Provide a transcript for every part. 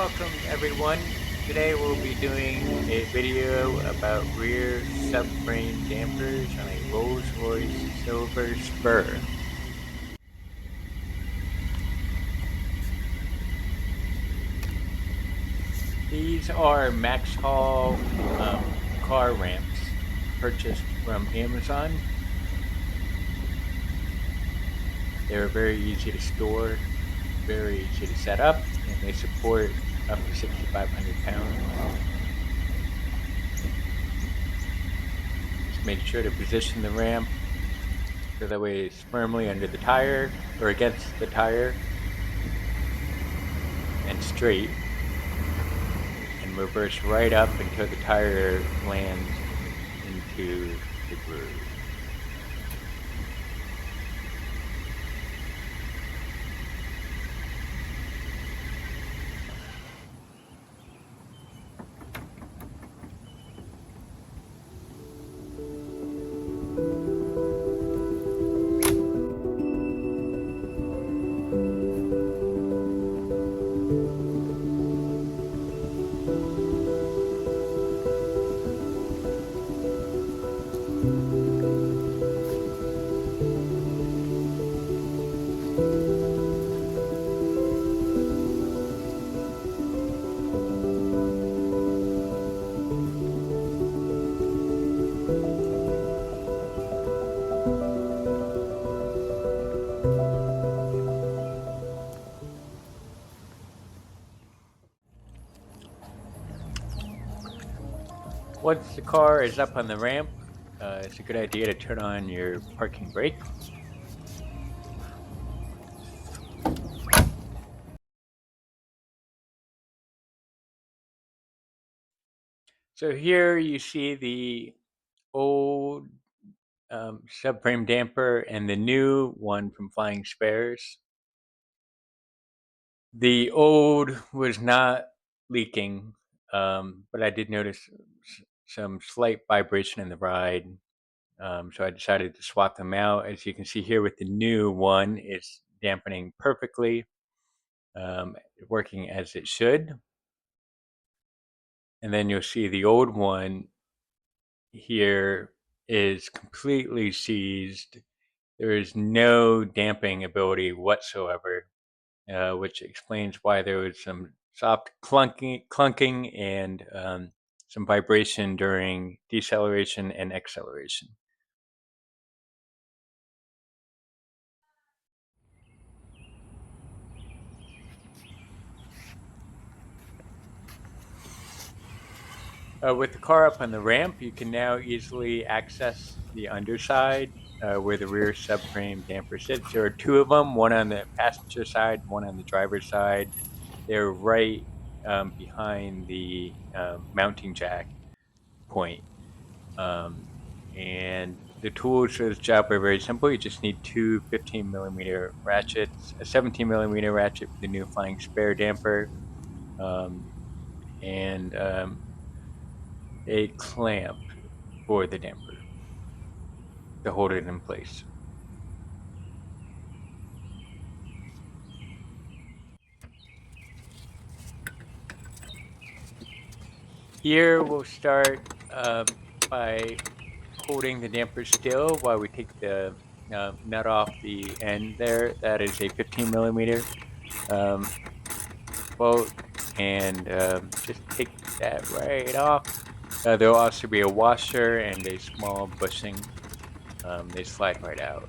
Welcome everyone. Today we'll be doing a video about rear subframe dampers on a Rolls-Royce Silver Spur. These are Max Haul car ramps purchased from Amazon. They're very easy to store, very easy to set up, and they support up to 6,500 pounds. Just make sure to position the ramp so that way it's firmly under the tire or against the tire and straight, and reverse right up until the tire lands into the groove. Once the car is up on the ramp, it's a good idea to turn on your parking brake. So here you see the old subframe damper and the new one from Flying Spares. The old was not leaking, but I did notice some slight vibration in the ride. So I decided to swap them out. As you can see here with the new one, it's dampening perfectly, working as it should. And then you'll see the old one here is completely seized. There is no damping ability whatsoever, which explains why there was some soft clunking and some vibration during deceleration and acceleration. With the car up on the ramp, you can now easily access the underside where the rear subframe damper sits. There are two of them, one on the passenger side, one on the driver's side. They're right behind the mounting jack point. And the tools for this job are very simple. You just need two 15mm ratchets, a 17mm ratchet for the new Flying Spare damper, and a clamp for the damper to hold it in place. Here we'll start by holding the damper still while we take the nut off the end there. That is a 15mm bolt, and just take that right off. There'll also be a washer and a small bushing. They slide right out.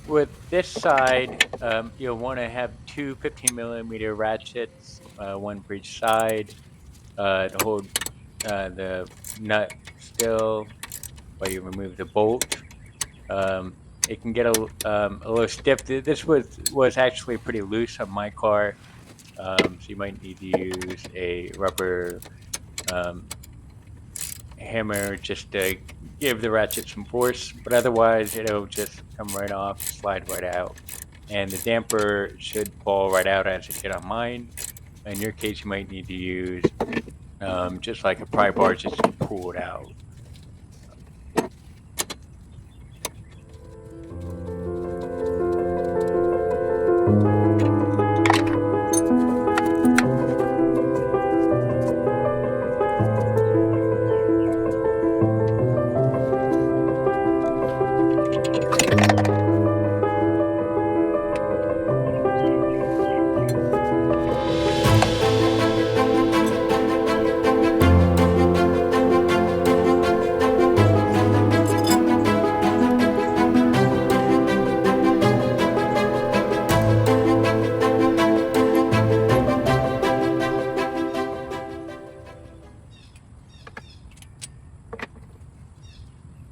With this side, you'll want to have two 15mm ratchets, one for each side, to hold the nut still while you remove the bolt. It can get a little stiff. This was actually pretty loose on my car, so you might need to use a rubber hammer just to give the ratchet some force, but otherwise it'll just come right off, slide right out. And the damper should fall right out as it did on mine. In your case, you might need to use just like a pry bar just to pull it out.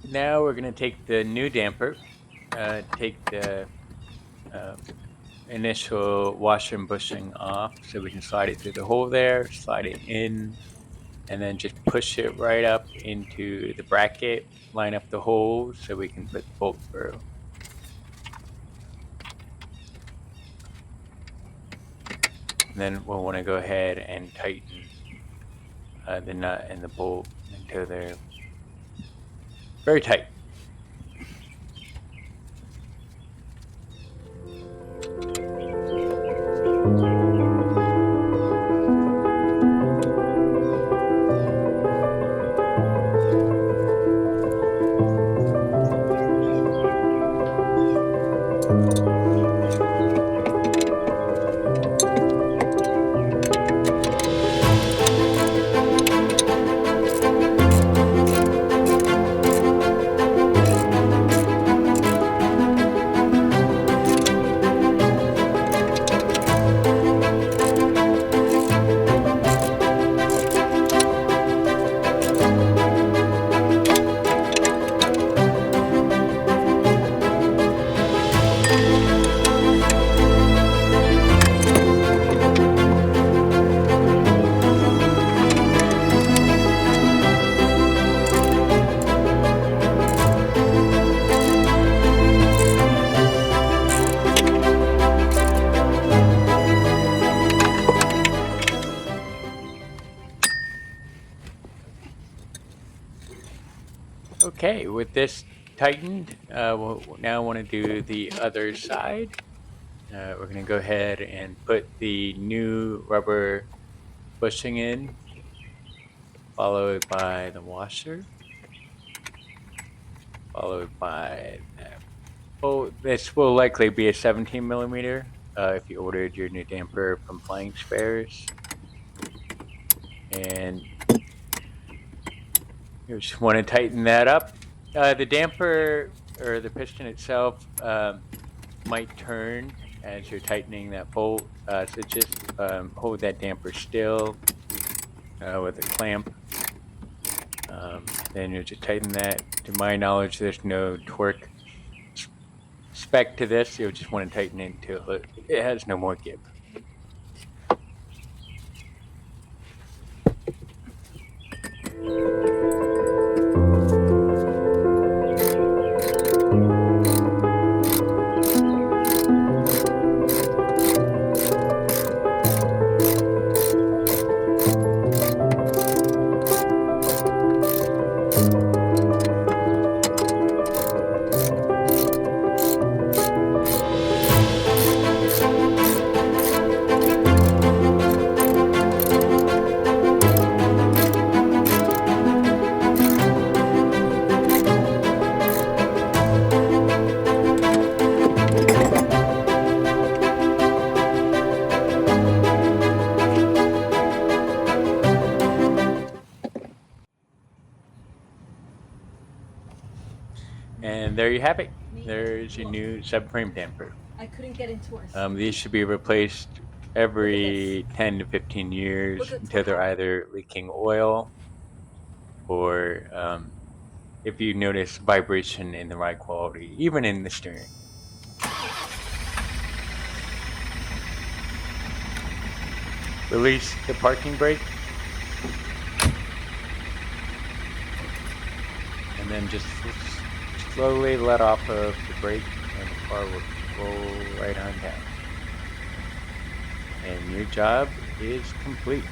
Now we're going to take the new damper, take the initial washer and bushing off so we can slide it through the hole there, slide it in, and then just push it right up into the bracket, line up the hole so we can put the bolt through. And then we'll want to go ahead and tighten the nut and the bolt until they're very tight. Okay, with this tightened, we'll now want to do the other side. We're going to go ahead and put the new rubber bushing in, followed by the washer, followed by that. Oh, this will likely be a 17mm if you ordered your new damper from Flying Spares. And you just want to tighten that up. The damper or the piston itself might turn as you're tightening that bolt, so just hold that damper still with a clamp. Then you just tighten that. To my knowledge, there's no torque spec to this. You'll just want to tighten it until it has no more give. And there you have it. There's your new subframe damper. I couldn't get into our. These should be replaced every 10 to 15 years until they're either leaking oil or if you notice vibration in the ride quality, even in the steering. Release the parking brake and then just slowly let off of the brake and the car will roll right on down. And your job is complete.